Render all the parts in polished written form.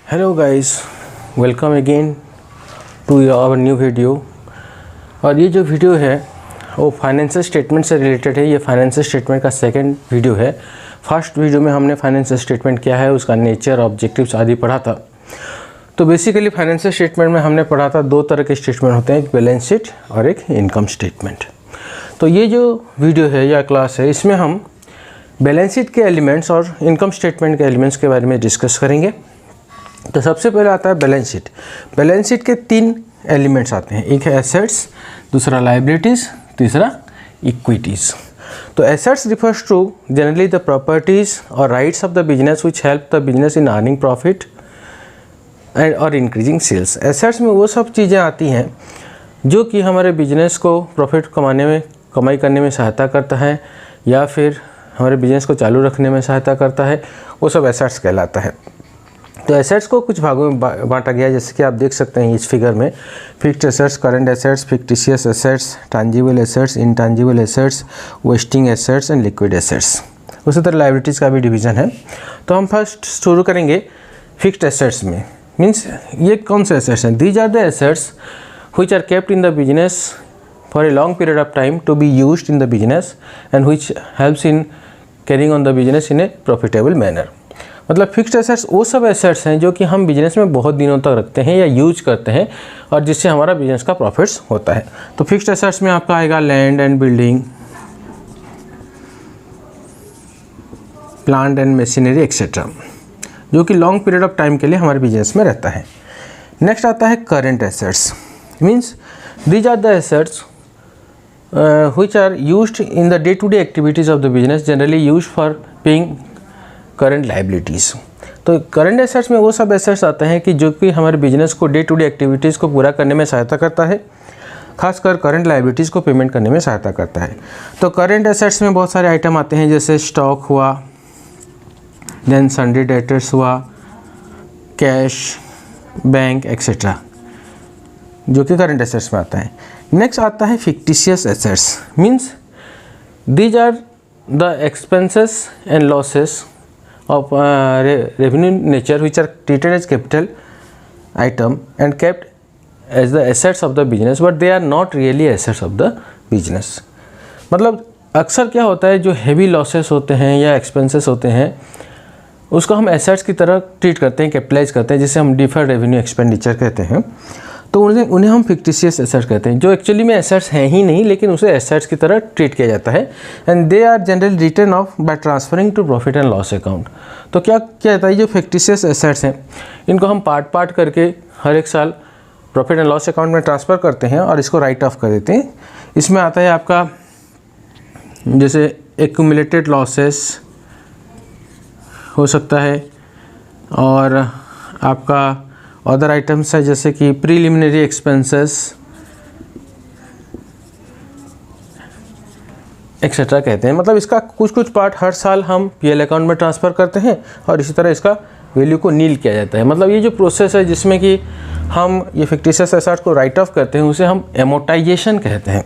Hello guys, welcome again to our new video. और ये जो वीडियो है वो फाइनेंशियल स्टेटमेंट से रिलेटेड है। ये फाइनेंशियल स्टेटमेंट का सेकंड वीडियो है। फर्स्ट वीडियो में हमने फाइनेंशियल स्टेटमेंट क्या है, उसका नेचर, ऑब्जेक्टिव्स आदि पढ़ा था। तो बेसिकली फाइनेंशियल स्टेटमेंट में हमने पढ़ा था दो तरह के स्टेटमेंट होते हैं, एक बैलेंस शीट और एक इनकम स्टेटमेंट। तो ये जो वीडियो है या क्लास है, इसमें हम बैलेंस शीट के एलिमेंट्स और इनकम स्टेटमेंट के एलिमेंट्स के बारे में डिस्कस करेंगे। तो सबसे पहले आता है बैलेंस शीट। बैलेंस शीट के तीन एलिमेंट्स आते हैं, एक है एसेट्स, दूसरा लायबिलिटीज़, तीसरा इक्विटीज़। तो assets refers to generally the properties और rights of the business which help the business in earning profit and और इंक्रीजिंग सेल्स। एसेट्स में वो सब चीज़ें आती हैं जो कि हमारे बिजनेस को प्रॉफिट कमाई करने में सहायता करता है या फिर हमारे बिजनेस को चालू रखने में सहायता करता है, वो सब एसेट्स कहलाता है। तो एसेट्स को कुछ भागों में बांटा गया है, जैसे कि आप देख सकते हैं इस फिगर में। Fixed assets, current assets, fictitious assets, tangible assets, intangible assets, wasting assets and liquid assets. उसी तरह लायबिलिटीज़ का भी डिवीज़न है। तो हम फर्स्ट शुरू करेंगे फिक्स्ड एसेट्स में। मीन्स ये कौन से एसेट्स हैं? These are the assets which are kept in the business for a long period of time to be used in the business and which helps in carrying on the business in a profitable manner. मतलब fixed assets वो सब assets हैं जो कि हम business में बहुत दिनों तक रखते हैं या यूज करते हैं और जिससे हमारा बिजनेस का प्रॉफिट्स होता है। तो फिक्स्ड एसेट्स में आपका आएगा land and building, plant and machinery etcetera, जो कि लॉन्ग पीरियड ऑफ टाइम के लिए हमारे बिजनेस में रहता है। नेक्स्ट आता है current assets. Means these are the assets which are used in the day to day activities of the business, generally used for paying current liabilities. तो current assets में वो सब एसेट्स आते हैं कि जो कि हमारे बिजनेस को डे टू डे एक्टिविटीज़ को पूरा करने में सहायता करता है, खासकर करंट लायबिलिटीज़ को पेमेंट करने में सहायता करता है। तो करंट एसेट्स में बहुत सारे आइटम आते हैं, जैसे स्टॉक हुआ, देन सन्डे डेटर्स हुआ, कैश, बैंक एक्सेट्रा, जो कि करंट एसेट्स में आता है। नेक्स्ट आता है fictitious assets. Means these are the expenses and losses of revenue nature which are treated as capital item and kept as the assets of the business but they are not really assets of the business। मतलब अक्सर क्या होता है, जो heavy losses होते हैं या expenses होते हैं उसको हम एसेट्स की तरह ट्रीट करते हैं, कैपिटलाइज करते हैं, जिसे हम डिफर्ड रेवेन्यू एक्सपेंडिचर कहते हैं। तो उन्हें हम फिक्टिशियस एसेट्स कहते हैं, जो एक्चुअली में एसेट्स हैं ही नहीं, लेकिन उसे एसेट्स की तरह ट्रीट किया जाता है। And they are generally written off by transferring to profit and loss account. तो क्या होता है, जो फिक्टिशियस एसेट्स हैं इनको हम पार्ट करके हर एक साल प्रॉफिट एंड लॉस अकाउंट में ट्रांसफ़र करते हैं और इसको राइट ऑफ कर देते हैं। इसमें आता है आपका जैसे एक्यूमुलेटेड लॉसेस हो सकता है, और आपका अदर आइटम्स है जैसे कि प्रीलिमिनरी एक्सपेंसेस एक्सेट्रा कहते हैं। मतलब इसका कुछ पार्ट हर साल हम पीएल अकाउंट में ट्रांसफ़र करते हैं और इसी तरह इसका वैल्यू को नील किया जाता है। मतलब ये जो प्रोसेस है जिसमें कि हम ये फिक्टिशियस एसेट्स को राइट ऑफ करते हैं, उसे हम एमोटाइजेशन कहते हैं।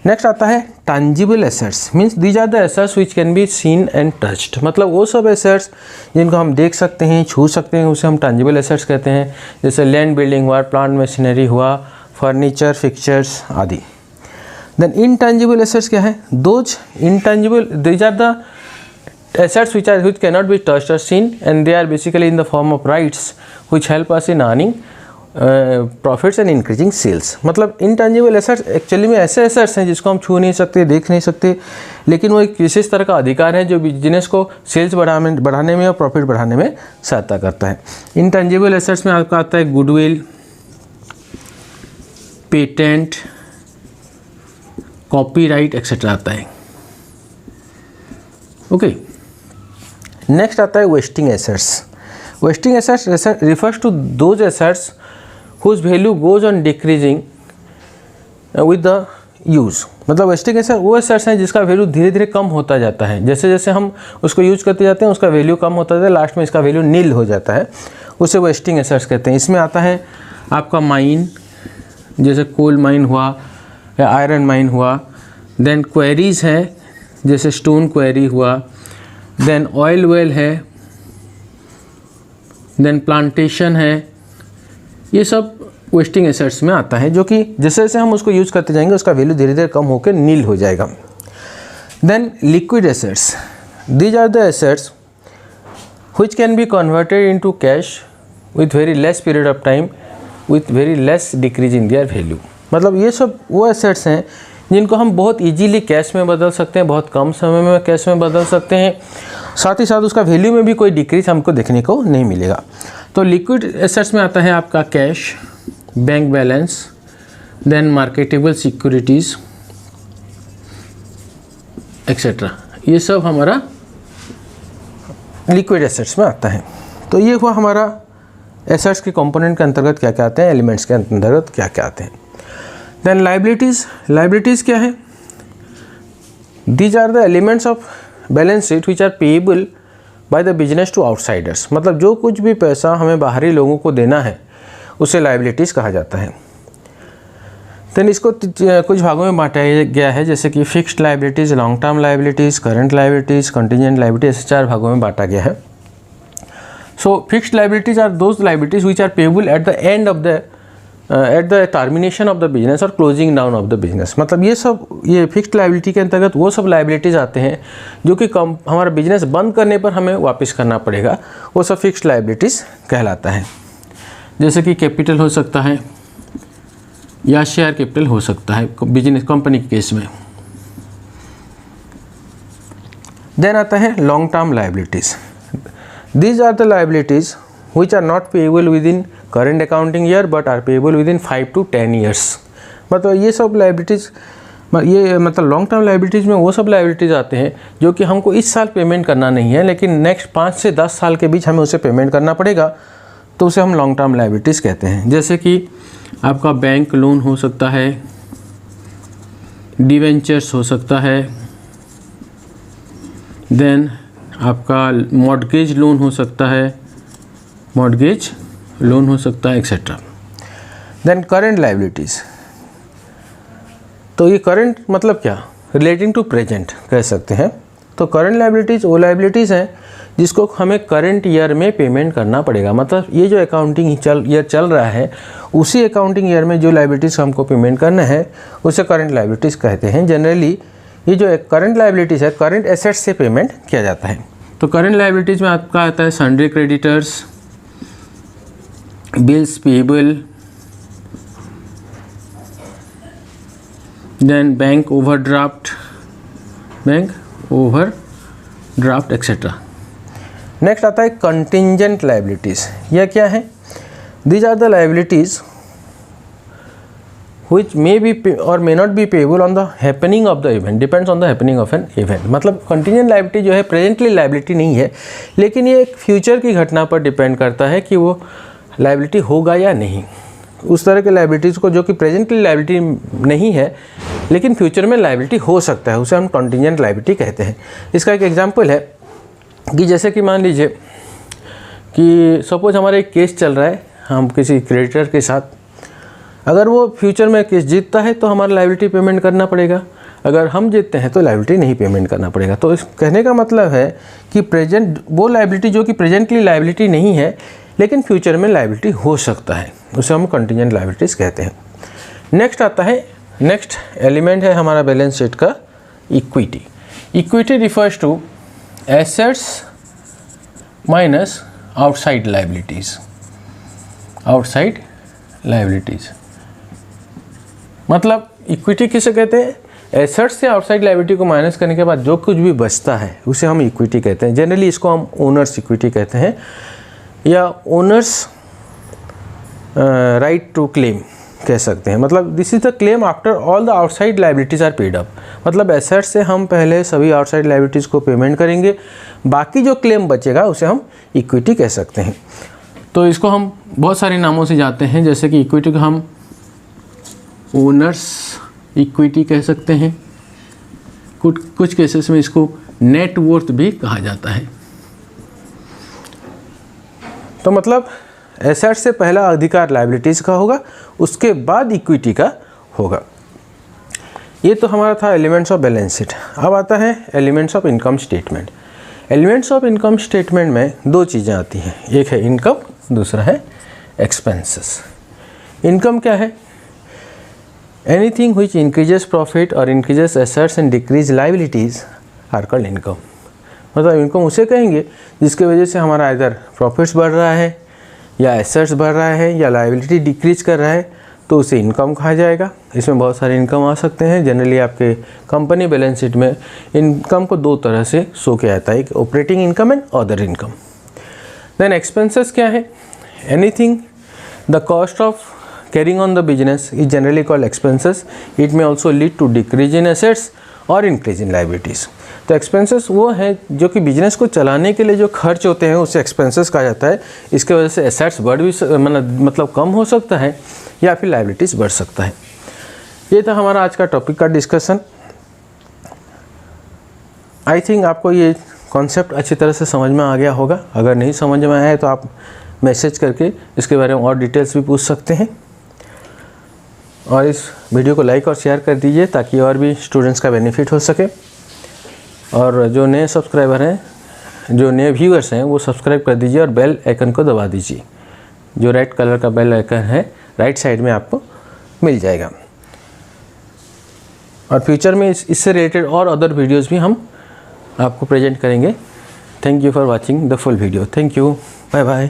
नेक्स्ट आता है tangible assets. Means these are the assets which can be seen and touched. मतलब वो सब एसेट्स जिनको हम देख सकते हैं, छू सकते हैं, उसे हम टैंजिबल एसेट्स कहते हैं। जैसे लैंड बिल्डिंग हुआ, प्लांट मशीनरी हुआ, फर्नीचर, फिक्चर्स आदि। देन इनटैंजिबल एसेट्स क्या है? These are the assets which cannot be touched or seen and they are basically in the form of rights which help us in earning profits and increasing sales. मतलब intangible assets actually में ऐसे assets हैं जिसको हम छू नहीं सकते, देख नहीं सकते, लेकिन वो एक विशेष तरह का अधिकार है जो बिजनेस को सेल्स बढ़ाने में और प्रॉफिट बढ़ाने में सहायता करता है। इनटैंजिबल एसेट्स में आपका आता है गुडविल, पेटेंट, कॉपीराइट एक्सेट्रा आता है। ओके, नेक्स्ट आता है wasting assets. Wasting assets refers to those assets whose value goes on decreasing with the use। मतलब वेस्टिंग एसेट्स वो एसेट्स हैं जिसका वैल्यू धीरे धीरे कम होता जाता है। जैसे जैसे हम उसको यूज करते जाते हैं उसका वैल्यू कम होता जाता है, लास्ट में इसका वैल्यू नील हो जाता है, उसे वेस्टिंग एसेट्स कहते हैं। इसमें आता है आपका माइन, जैसे कोल माइन हुआ या आयरन माइन हुआ। देन क्वेरीज है, जैसे स्टोन क्वेरी हुआ। देन ऑयल वेल है, देन प्लांटेशन है, ये सब वेस्टिंग एसेट्स में आता है, जो कि जैसे जैसे हम उसको यूज़ करते जाएंगे उसका वैल्यू धीरे धीरे कम होकर नील हो जाएगा। Then liquid assets, these are the assets which can be converted into cash with very less period of time with very less decrease in their value। मतलब ये सब वो एसेट्स हैं जिनको हम बहुत इजीली कैश में बदल सकते हैं, बहुत कम समय में कैश में बदल सकते हैं, साथ ही साथ उसका वैल्यू में भी कोई डिक्रीज हमको देखने को नहीं मिलेगा। तो लिक्विड एसेट्स में आता है आपका cash, bank balance, then marketable securities etcetera, ये सब हमारा लिक्विड एसेट्स में आता है। तो ये हुआ हमारा एसेट्स के कंपोनेंट के अंतर्गत क्या क्या आते हैं, एलिमेंट्स के अंतर्गत क्या क्या आते हैं। देन लाइबिलिटीज़, लाइबिलिटीज़ क्या है, these are the elements of balance sheet which are payable by the business to outsiders. मतलब जो कुछ भी पैसा हमें बाहरी लोगों को देना है उसे लाइबिलिटीज़ कहा जाता है। देन इसको कुछ भागों में बांटा गया है, जैसे कि fixed liabilities, long term liabilities, current liabilities, contingent liability, ऐसे 4 भागों में बांटा गया है। So fixed liabilities are those liabilities which are payable at the end of the at the termination of the business और closing down of the business. मतलब ये fixed liability के अंतर्गत वो सब लाइबिलिटीज़ आते हैं जो कि हमारा बिजनेस बंद करने पर हमें वापस करना पड़ेगा, वो सब फिक्स्ड लाइबिलिटीज़ कहलाता है। जैसे कि कैपिटल हो सकता है या शेयर कैपिटल हो सकता है बिजनेस कंपनी के केस में। देन आता है long term liabilities, these are the liabilities which are not payable within current accounting year but are payable within 5 to 10 years। मतलब ये सब लाइबिलिटीज़, ये मतलब लॉन्ग टर्म लाइबिलिटीज़ में वो सब लाइबिलिटीज़ आते हैं जो कि हमको इस साल पेमेंट करना नहीं है, लेकिन नेक्स्ट 5 से 10 साल के बीच हमें उसे पेमेंट करना पड़ेगा, तो उसे हम लॉन्ग टर्म लाइबिलिटीज़ कहते हैं। जैसे कि आपका बैंक लोन हो सकता है, डिवेंचर्स हो सकता है, देन आपका मॉर्गेज लोन हो सकता है, मॉर्गेज लोन हो सकता है एक्सेट्रा। देन करंट लाइबिलिटीज़, तो ये करंट मतलब क्या, रिलेटिंग टू प्रेजेंट कह सकते हैं। तो करंट लाइबिलिटीज़ वो लाइबिलिटीज़ हैं जिसको हमें करंट ईयर में पेमेंट करना पड़ेगा। मतलब ये जो अकाउंटिंग ईयर चल रहा है उसी अकाउंटिंग ईयर में जो लाइबिलिटीज़ हमको पेमेंट करना है उसे करंट लाइबिलिटीज़ कहते हैं। जनरली ये जो करंट लाइबिलिटीज़ है करंट एसेट्स से पेमेंट किया जाता है। तो करंट लाइबिलिटीज़ में आपका आता है sundry creditors, bills payable, then bank overdraft etcetera. Next आता है कंटिंजेंट लाइबिलिटीज़। यह क्या है, these are the liabilities which may be or may not be payable on the happening of the event, depends on the happening of an event। मतलब contingent liability जो है presently liability नहीं है, लेकिन ये एक फ्यूचर की घटना पर डिपेंड करता है कि वो लाइबिलिटी होगा या नहीं। उस तरह के लाइबिलिटीज़ को जो कि प्रेजेंटली लाइबिलिटी नहीं है लेकिन फ्यूचर में लाइबिलिटी हो सकता है, उसे हम कंटिजेंट लाइबिलिटी कहते हैं। इसका एक एग्जांपल है कि जैसे कि मान लीजिए कि सपोज हमारा एक केस चल रहा है हम किसी क्रेडिटर के साथ, अगर वो फ्यूचर में केस जीतता है तो हमारा लायबिलिटी पेमेंट करना पड़ेगा, अगर हम जीतते हैं तो लायबिलिटी नहीं पेमेंट करना पड़ेगा। तो इस कहने का मतलब है कि प्रेजेंट वो लायबिलिटी जो कि प्रेजेंटली लायबिलिटी नहीं है लेकिन फ्यूचर में लायबिलिटी हो सकता है, उसे हम कंटिजेंट लायबिलिटीज़ कहते हैं। नेक्स्ट आता है, नेक्स्ट एलिमेंट है हमारा बैलेंस शीट का equity. Equity refers to assets minus outside liabilities. Outside liabilities मतलब इक्विटी किसे कहते हैं, एसेट्स से आउटसाइड लायबिलिटी को माइनस करने के बाद जो कुछ भी बचता है उसे हम इक्विटी कहते हैं। जनरली इसको हम ओनर्स इक्विटी कहते हैं या ओनर्स राइट टू क्लेम कह सकते हैं। मतलब this is the claim after all the outside liabilities are paid up. मतलब एसेट्स से हम पहले सभी आउटसाइड लायबिलिटीज़ को पेमेंट करेंगे, बाकी जो क्लेम बचेगा उसे हम इक्विटी कह सकते हैं। तो इसको हम बहुत सारे नामों से जाते हैं, जैसे कि इक्विटी को हम ओनर्स इक्विटी कह सकते हैं, कुछ केसेस में इसको नेट वर्थ भी कहा जाता है। तो मतलब एसेट्स से पहला अधिकार लायबिलिटीज़ का होगा, उसके बाद इक्विटी का होगा। ये तो हमारा था एलिमेंट्स ऑफ बैलेंस शीट। अब आता है elements of income statement. Elements of income statement में दो चीज़ें आती हैं, एक है इनकम, दूसरा है एक्सपेंसेस। इनकम क्या है? एनीथिंग व्हिच इंक्रीजेस प्रॉफिट और increases assets and decrease liabilities are called income. मतलब इनकम उसे कहेंगे जिसके वजह से हमारा इधर प्रॉफिट्स बढ़ रहा है या एसेट्स बढ़ रहा है या लायबिलिटी डिक्रीज कर रहा है, तो उसे इनकम कहा जाएगा। इसमें बहुत सारे इनकम आ सकते हैं। जनरली आपके कंपनी बैलेंस शीट में इनकम को दो तरह से शो किया जाता है, एक operating income and other income. Then expenses क्या है? Anything the cost of carrying on the business is generally called expenses. It may also lead to decrease in assets और इंक्रीज इन लायबिलिटीज़। तो expenses वो है जो कि business को चलाने के लिए जो खर्च होते हैं उसे एक्सपेंसेस कहा जाता है। इसके वजह से एसेट्स बढ़ भी मतलब कम हो सकता है या फिर लायबिलिटीज़ बढ़ सकता है। ये था हमारा आज का टॉपिक का डिस्कशन। आई थिंक आपको ये कॉन्सेप्ट अच्छी तरह से समझ में आ गया होगा। अगर नहीं समझ में आया है तो आप मैसेज करके इसके बारे में और डिटेल्स भी पूछ सकते हैं। और इस वीडियो को लाइक और शेयर कर दीजिए ताकि और भी स्टूडेंट्स का बेनिफिट हो सके। और जो नए सब्सक्राइबर हैं, जो नए व्यूअर्स हैं, वो सब्सक्राइब कर दीजिए और बेल आइकन को दबा दीजिए। जो रेड कलर का बेल आइकन है राइट साइड में आपको मिल जाएगा। और फ्यूचर में इससे रिलेटेड और अदर वीडियोस भी हम आपको प्रेजेंट करेंगे। Thank you for watching the full video. Thank you, bye bye.